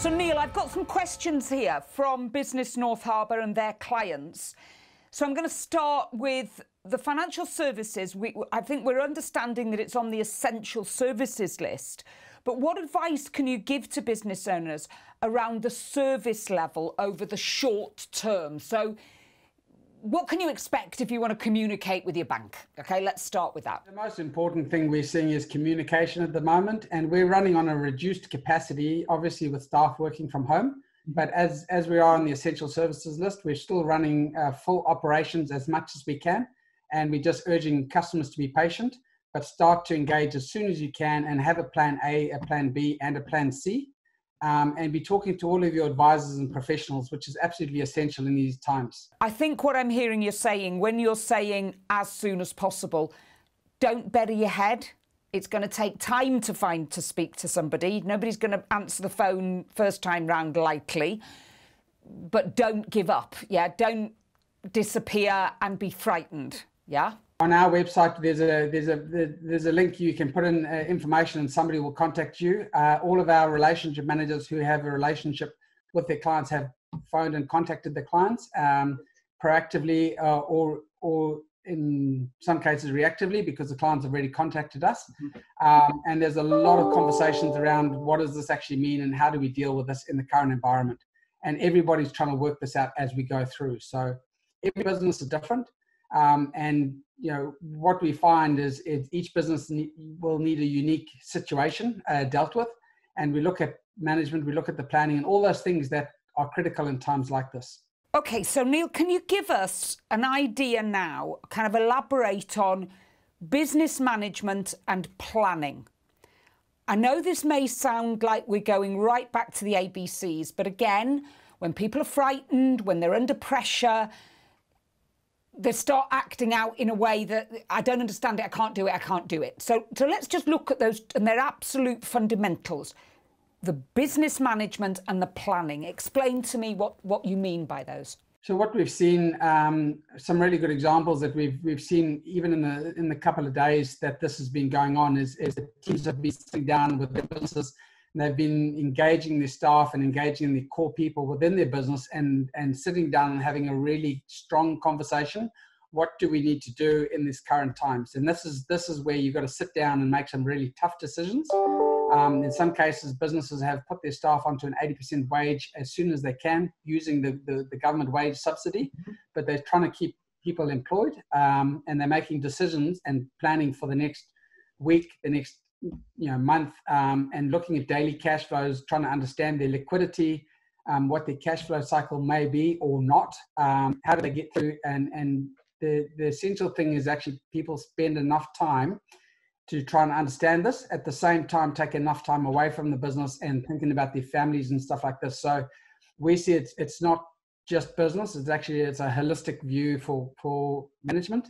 So Neil, I've got some questions here from Business North Harbour and their clients. So I'm going to start with the financial services. I think we're understanding that it's on the essential services list. But what advice can you give to business owners around the service level over the short term? So what can you expect if you want to communicate with your bank? Okay, let's start with that. The most important thing we're seeing is communication at the moment, and we're running on a reduced capacity, obviously with staff working from home. But as we are on the essential services list, we're still running full operations as much as we can. And we're just urging customers to be patient, but start to engage as soon as you can and have a plan A, a plan B, and a plan C. And be talking to all of your advisors and professionals, which is absolutely essential in these times. I think what I'm hearing you saying, when you're saying as soon as possible, don't bury your head. It's going to take time to speak to somebody. Nobody's going to answer the phone first time round likely. But don't give up, yeah? Don't disappear and be frightened, yeah? On our website, there's a link. You can put in information and somebody will contact you. All of our relationship managers who have a relationship with their clients have phoned and contacted the clients proactively or in some cases reactively, because the clients have already contacted us. And there's a lot of conversations around what does this actually mean and how do we deal with this in the current environment. And everybody's trying to work this out as we go through. So every business is different. And you know what we find is each business will need a unique situation dealt with, and we look at management, we look at the planning, and all those things that are critical in times like this. Okay, so Neil, can you give us an idea now, kind of elaborate on business management and planning? I know this may sound like we're going right back to the ABCs, but again, when people are frightened, when they're under pressure, they start acting out in a way that I don't understand it, I can't do it. So let's just look at those, and they're absolute fundamentals. The business management and the planning. Explain to me what you mean by those. So what we've seen, some really good examples that we've seen even in the couple of days that this has been going on is the teams have been sitting down with their businesses, and they've been engaging their staff and engaging the core people within their business and sitting down and having a really strong conversation. What do we need to do in these current times? And this is where you've got to sit down and make some really tough decisions. In some cases, businesses have put their staff onto an 80% wage as soon as they can using the government wage subsidy, but they're trying to keep people employed, and they're making decisions and planning for the next week, the next month, and looking at daily cash flows, trying to understand their liquidity, what their cash flow cycle may be or not, how do they get through, and the essential thing is actually people spend enough time to try and understand this, at the same time take enough time away from the business and thinking about their families and stuff like this. So we see it's not just business, it's a holistic view for management.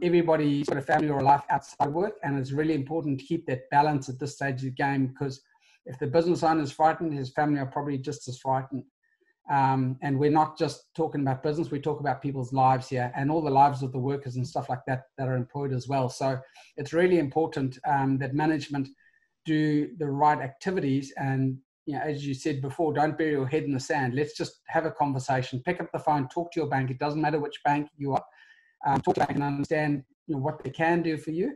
Everybody's got a family or a life outside work, and it's really important to keep that balance at this stage of the game, because if the business owner is frightened, his family are probably just as frightened. And we're not just talking about business, we talk about people's lives here and all the lives of the workers and stuff like that are employed as well. So it's really important that management do the right activities. And as you said before, don't bury your head in the sand. Let's just have a conversation, pick up the phone, talk to your bank. It doesn't matter which bank you are. Talk to the bank and understand what they can do for you.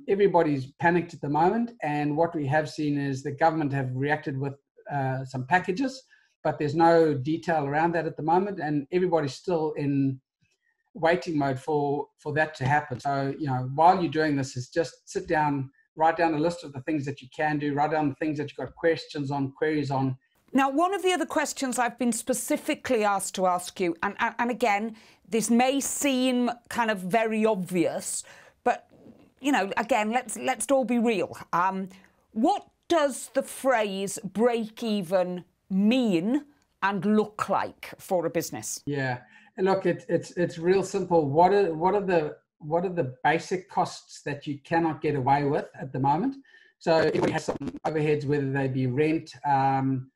Everybody's panicked at the moment, and what we have seen is the government have reacted with some packages, but there's no detail around that at the moment, and everybody's still in waiting mode for that to happen. So, while you're doing this, is just sit down, write down a list of the things that you can do, write down the things that you've got questions on, queries on. Now, one of the other questions I've been specifically asked to ask you, and again, this may seem kind of very obvious, but, again, let's all be real. What does the phrase break even mean and look like for a business? Yeah, look, it's real simple. What are the basic costs that you cannot get away with at the moment? So everybody has some overheads, whether they be rent, and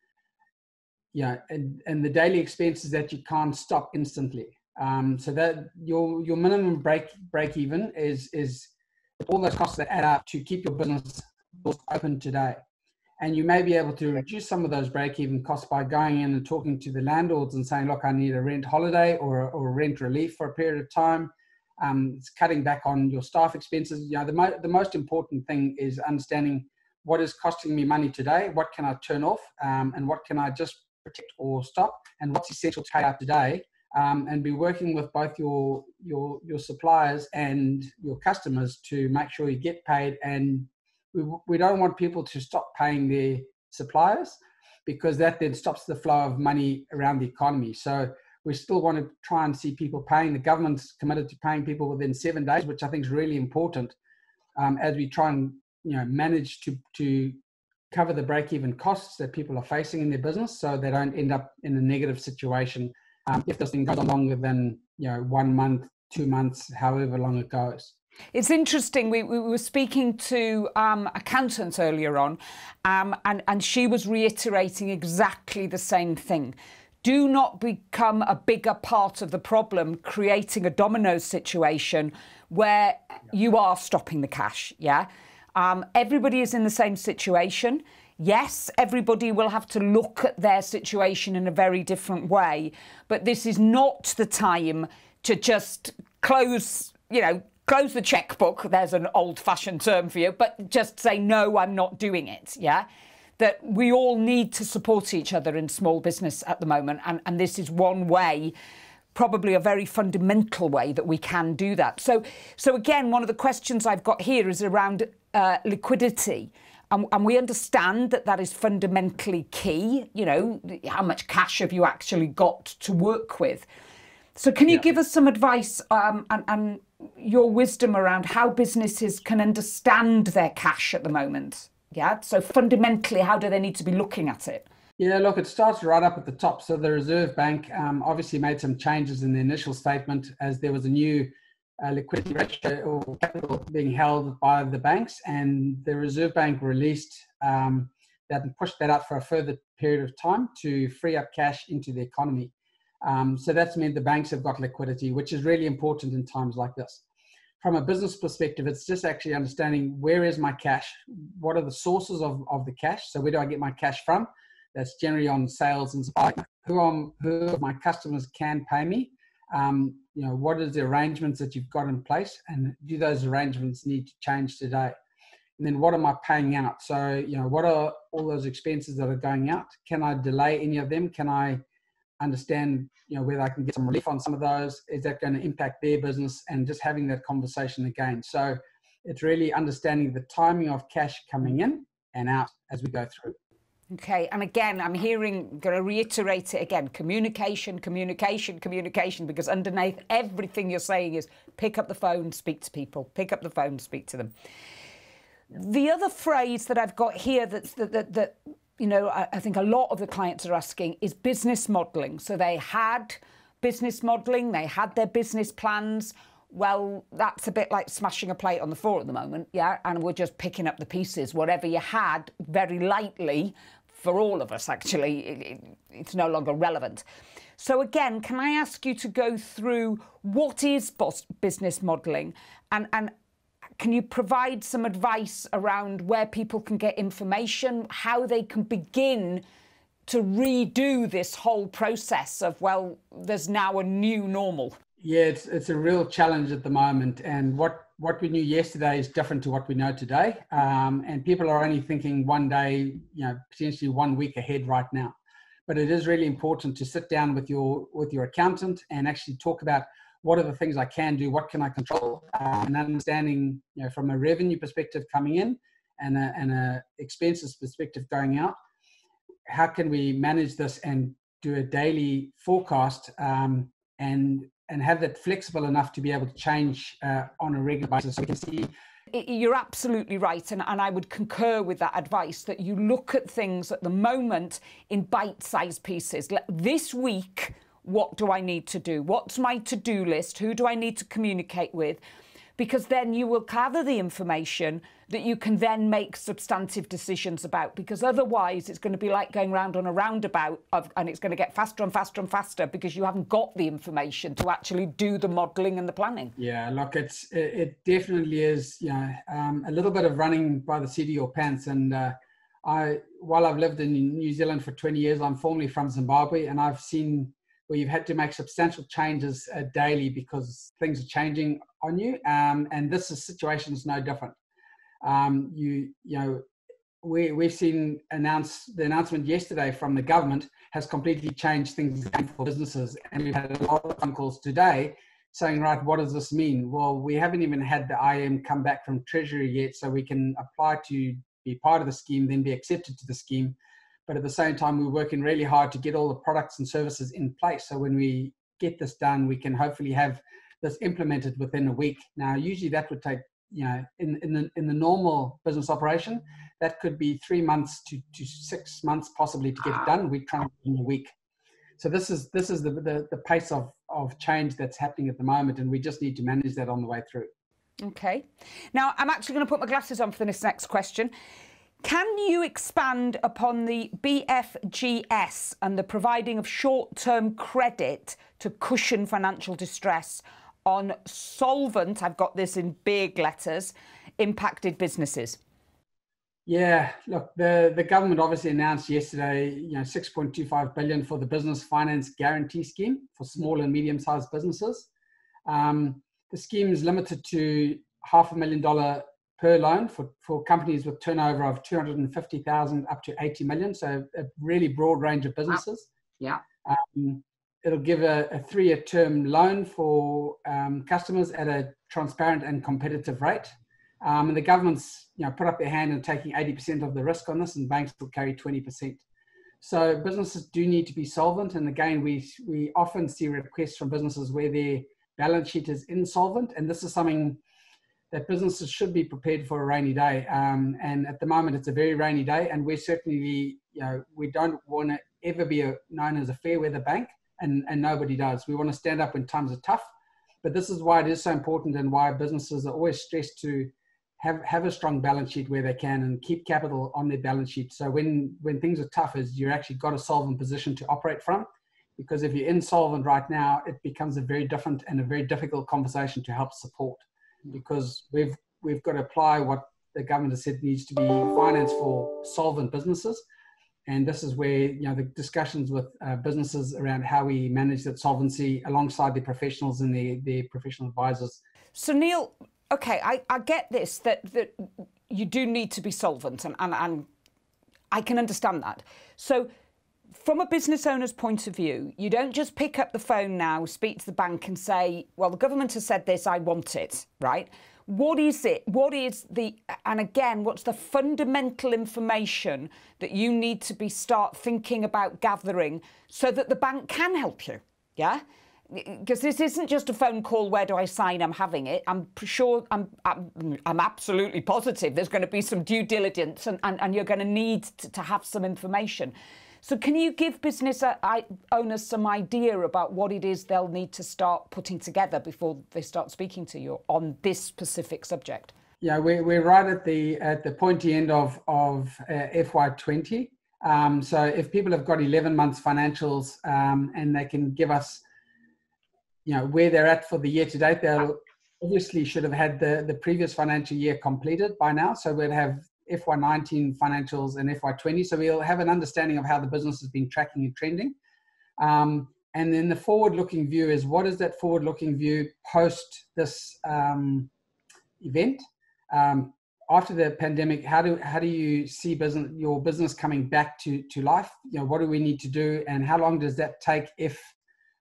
the daily expenses that you can't stop instantly. So that your minimum break even is all those costs that add up to keep your business open today. And you may be able to reduce some of those break-even costs by going in and talking to the landlords and saying, look, I need a rent holiday or rent relief for a period of time. It's cutting back on your staff expenses. You know, the most important thing is understanding what is costing me money today, what can I turn off, and what can I just protect or stop, and what's essential to pay out today, and be working with both your suppliers and your customers to make sure you get paid. And we don't want people to stop paying their suppliers, because that then stops the flow of money around the economy. So we still want to try and see people paying. The government's committed to paying people within 7 days, which I think is really important, as we try and manage to cover the break-even costs that people are facing in their business, so they don't end up in a negative situation if this thing goes on longer than 1 month, 2 months, however long it goes. It's interesting. We were speaking to accountants earlier on, and she was reiterating exactly the same thing. Do not become a bigger part of the problem, creating a domino situation where you are stopping the cash. Yeah, everybody is in the same situation. Yes, everybody will have to look at their situation in a very different way, but this is not the time to just close the checkbook. There's an old-fashioned term for you, but just say, no, I'm not doing it. Yeah. That we all need to support each other in small business at the moment. And this is one way, probably a very fundamental way, that we can do that. So again, one of the questions I've got here is around liquidity. And we understand that is fundamentally key. How much cash have you actually got to work with? So can you give us some advice and your wisdom around how businesses can understand their cash at the moment? Yeah. So fundamentally, how do they need to be looking at it? Yeah, look, it starts right up at the top. So the Reserve Bank obviously made some changes in the initial statement, as there was a new liquidity ratio or capital being held by the banks, and the Reserve Bank released that and pushed that out for a further period of time to free up cash into the economy. So that's meant the banks have got liquidity, which is really important in times like this. From a business perspective, it's just actually understanding, where is my cash? What are the sources of the cash? So where do I get my cash from? That's generally on sales and supply. Who of my customers can pay me? What is the arrangements that you've got in place? And do those arrangements need to change today? And then what am I paying out? So, what are all those expenses that are going out? Can I delay any of them? Can I understand whether I can get some relief on some of those? Is that going to impact their business? And just having that conversation again. So it's really understanding the timing of cash coming in and out as we go through. Okay, and again, I'm going to reiterate it again, communication, because underneath everything you're saying is pick up the phone, speak to people, pick up the phone, speak to them. The other phrase that I've got here that I think a lot of the clients are asking is business modelling. So they had business modelling, they had their business plans. Well, that's a bit like smashing a plate on the floor at the moment, yeah? And we're just picking up the pieces. Whatever you had, very lightly, for all of us, actually, it's no longer relevant. So again, can I ask you to go through what is business modelling, and can you provide some advice around where people can get information, how they can begin to redo this whole process of, well, there's now a new normal? Yeah, it's a real challenge at the moment. And what we knew yesterday is different to what we know today. And people are only thinking one day, potentially 1 week ahead right now. But it is really important to sit down with your accountant and actually talk about, what are the things I can do? What can I control? And understanding, from a revenue perspective coming in and a expenses perspective going out, how can we manage this and do a daily forecast and have that flexible enough to be able to change on a regular basis, so we can see. You're absolutely right, and I would concur with that advice, that you look at things at the moment in bite-sized pieces. This week, what do I need to do? What's my to-do list? Who do I need to communicate with? Because then you will gather the information that you can then make substantive decisions about, because otherwise it's going to be like going round on a roundabout and it's going to get faster and faster and faster because you haven't got the information to actually do the modelling and the planning. Yeah, look, it definitely is, a little bit of running by the seat of your pants. And while I've lived in New Zealand for 20 years, I'm formerly from Zimbabwe, and I've seen where you've had to make substantial changes daily because things are changing on you. And this situation is no different. We've seen the announcement yesterday from the government has completely changed things for businesses. And we've had a lot of phone calls today saying, right, what does this mean? Well, we haven't even had the IM come back from Treasury yet, so we can apply to be part of the scheme, then be accepted to the scheme. But at the same time, we're working really hard to get all the products and services in place. So when we get this done, we can hopefully have this implemented within a week. Now, usually that would take, in the normal business operation, that could be 3 months to 6 months possibly to get it done. We're trying to do in a week. So this is the pace of change that's happening at the moment, and we just need to manage that on the way through. Okay. Now, I'm actually going to put my glasses on for this next question. Can you expand upon the BFGS and the providing of short-term credit to cushion financial distress on solvent, I've got this in big letters, impacted businesses? Yeah, look, the government obviously announced yesterday, 6.25 billion for the Business Finance Guarantee Scheme for small and medium-sized businesses. The scheme is limited to $500,000 per loan for companies with turnover of 250,000 up to 80 million. So a really broad range of businesses. Yeah. It'll give a 3-year term loan for customers at a transparent and competitive rate. And the government's put up their hand and taking 80% of the risk on this, and banks will carry 20%. So businesses do need to be solvent. And again, we often see requests from businesses where their balance sheet is insolvent. And this is something that businesses should be prepared for a rainy day. And at the moment, it's a very rainy day. And we're certainly, we don't want to ever be known as a fair weather bank, and nobody does. We want to stand up when times are tough. But this is why it is so important, and why businesses are always stressed to have a strong balance sheet where they can and keep capital on their balance sheet. So when things are tough, is you're actually got a solvent position to operate from. Because if you're insolvent right now, it becomes a very different and a very difficult conversation to help support. Because we've got to apply what the government has said needs to be financed for solvent businesses. And this is where, the discussions with businesses around how we manage that solvency alongside the professionals and the professional advisors. So Neil, okay, I get this, that you do need to be solvent, and I can understand that. So from a business owner's point of view, you don't just pick up the phone now, speak to the bank and say, well, the government has said this, I want it, right? What is it? And again, what's the fundamental information that you need to start thinking about gathering so that the bank can help you? Yeah? Because this isn't just a phone call, where do I sign, I'm having it. I'm sure, I'm absolutely positive there's going to be some due diligence, and you're going to need to have some information. So can you give business owners some idea about what it is they'll need to start putting together before they start speaking to you on this specific subject? Yeah, we're right at the pointy end of FY20. So if people have got 11 months financials and they can give us where they're at for the year to date, they'll obviously should have had the previous financial year completed by now. So we'd have FY19 financials and FY20. So we'll have an understanding of how the business has been tracking and trending. And then the forward-looking view is, what is that forward-looking view post this event? After the pandemic, how do you see your business coming back to life? What do we need to do, and how long does that take if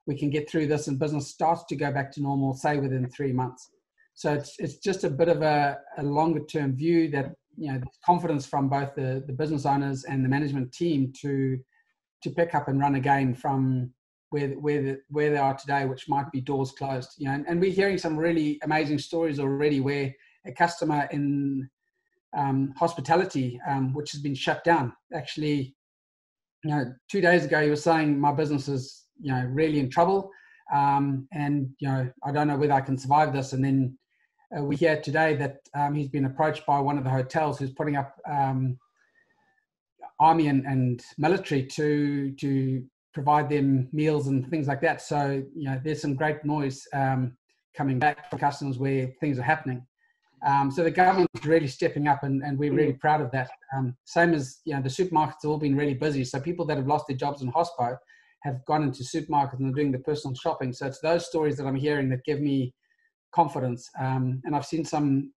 we can get through this and business starts to go back to normal, say within 3 months? So it's just a bit of a longer term view that, there's confidence from both the business owners and the management team to pick up and run again from where they are today, which might be doors closed. And we're hearing some really amazing stories already where a customer in hospitality, which has been shut down, actually, 2 days ago, he was saying, my business is, really in trouble. And, I don't know whether I can survive this. And then we hear today that he's been approached by one of the hotels who's putting up army and military to provide them meals and things like that. So, there's some great noise coming back from customers where things are happening. So the government's really stepping up, and we're really proud of that. Same as, the supermarkets have all been really busy. So people that have lost their jobs in hospo have gone into supermarkets and are doing the personal shopping. So it's those stories that I'm hearing that give me confidence. And I've seen some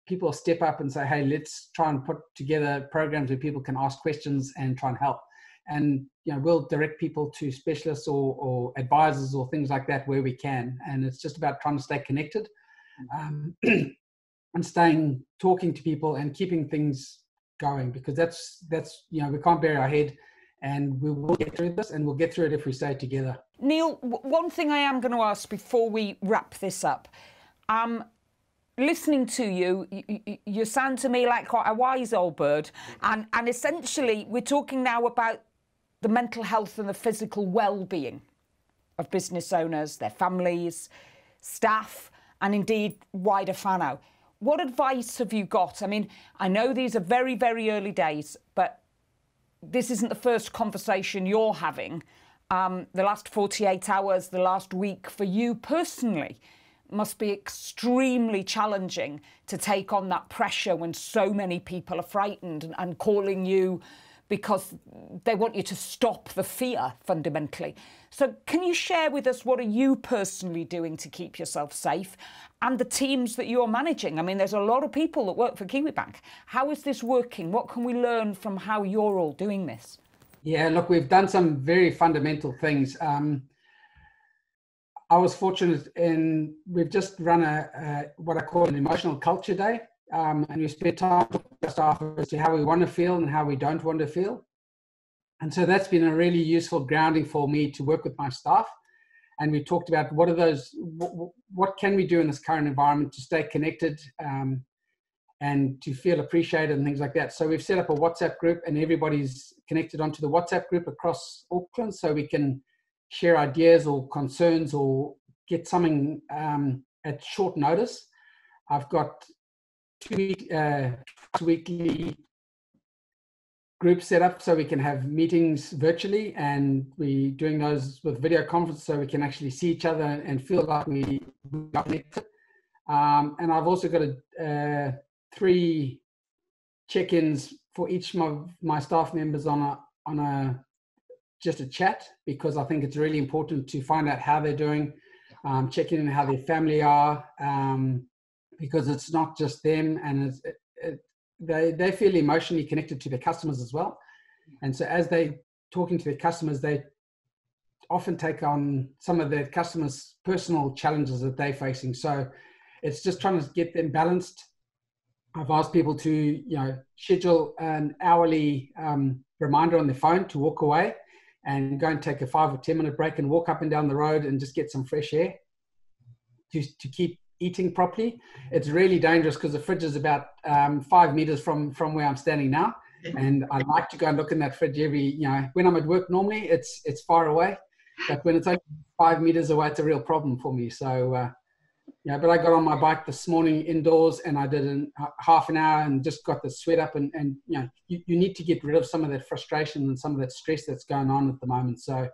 people step up and say, hey, let's try and put together programs where people can ask questions and try and help. And we'll direct people to specialists or advisors or things like that where we can. And it's just about trying to stay connected, and talking to people and keeping things going, because that's we can't bury our head, and we will get through this, and we'll get through it if we stay together. Neil, one thing I am going to ask before we wrap this up. Listening to you, you sound to me like quite a wise old bird, and essentially we're talking now about the mental health and the physical well-being of business owners, their families, staff, and indeed wider whānau. What advice have you got? I mean, I know these are very, very early days, but this isn't the first conversation you're having. The last 48 hours, the last week for you personally must be extremely challenging to take on that pressure when so many people are frightened and calling you because they want you to stop the fear, fundamentally. So can you share with us, what are you personally doing to keep yourself safe, and the teams that you're managing? I mean, there's a lot of people that work for Kiwibank. How is this working? What can we learn from how you're all doing this? Yeah, look, we've done some very fundamental things. I was fortunate in, we've just run what I call an emotional culture day. And we spent time talking to our staff as to how we want to feel and how we don't want to feel. And so that's been a really useful grounding for me to work with my staff. And we talked about what can we do in this current environment to stay connected and to feel appreciated and things like that. So we've set up a WhatsApp group, and everybody's connected onto the WhatsApp group across Auckland, so we can share ideas or concerns or get something at short notice. I've got two weekly groups set up so we can have meetings virtually, and we're doing those with video conference so we can actually see each other and feel like we are connected. And I've also got 3 check-ins for each of my staff members on just a chat, because I think it's really important to find out how they're doing, check in on how their family are, because it's not just them, and they feel emotionally connected to their customers as well. And so as they talking to their customers, they often take on some of their customers' personal challenges that they're facing. So it's just trying to get them balanced. I've asked people to, schedule an hourly reminder on their phone to walk away and go and take a 5 or 10 minute break and walk up and down the road and just get some fresh air to keep eating properly. It's really dangerous because the fridge is about 5 meters from where I'm standing now. And I like to go and look in that fridge when I'm at work normally, it's far away. But when it's only 5 meters away, it's a real problem for me. So, but I got on my bike this morning indoors, and I did half an hour and just got the sweat up. And you need to get rid of some of that frustration and some of that stress that's going on at the moment. So,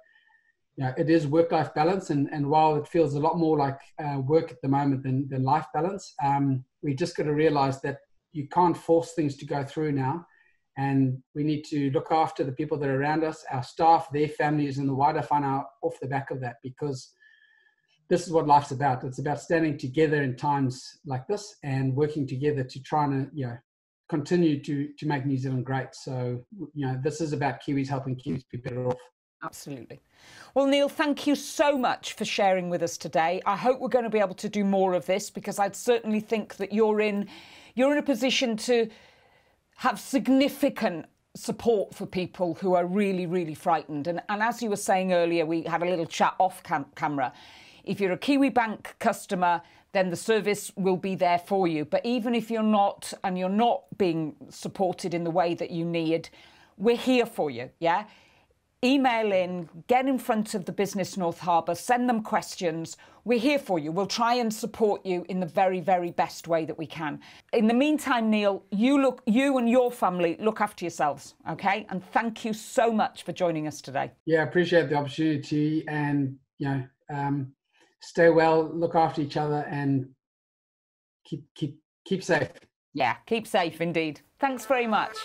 it is work-life balance. And while it feels a lot more like work at the moment than life balance, we just got to realize that you can't force things to go through now. And we need to look after the people that are around us, our staff, their families, and the wider whānau off the back of that, because this is what life's about. It's about standing together in times like this and working together to try and, continue to make New Zealand great. So, this is about Kiwis helping Kiwis be better off. Absolutely. Well, Neil, thank you so much for sharing with us today. I hope we're going to be able to do more of this, because I'd certainly think that you're in a position to have significant support for people who are really, really frightened. And as you were saying earlier, we had a little chat off camera. If you're a Kiwibank customer, then the service will be there for you. But even if you're not, and you're not being supported in the way that you need, we're here for you, yeah? Email in, get in front of the Business North Harbour, send them questions. We're here for you. We'll try and support you in the very, very best way that we can. In the meantime, Neil, you and your family look after yourselves, okay? And thank you so much for joining us today. Yeah, I appreciate the opportunity, and, stay well, look after each other, and keep Keep safe. Yeah, keep safe indeed. Thanks very much.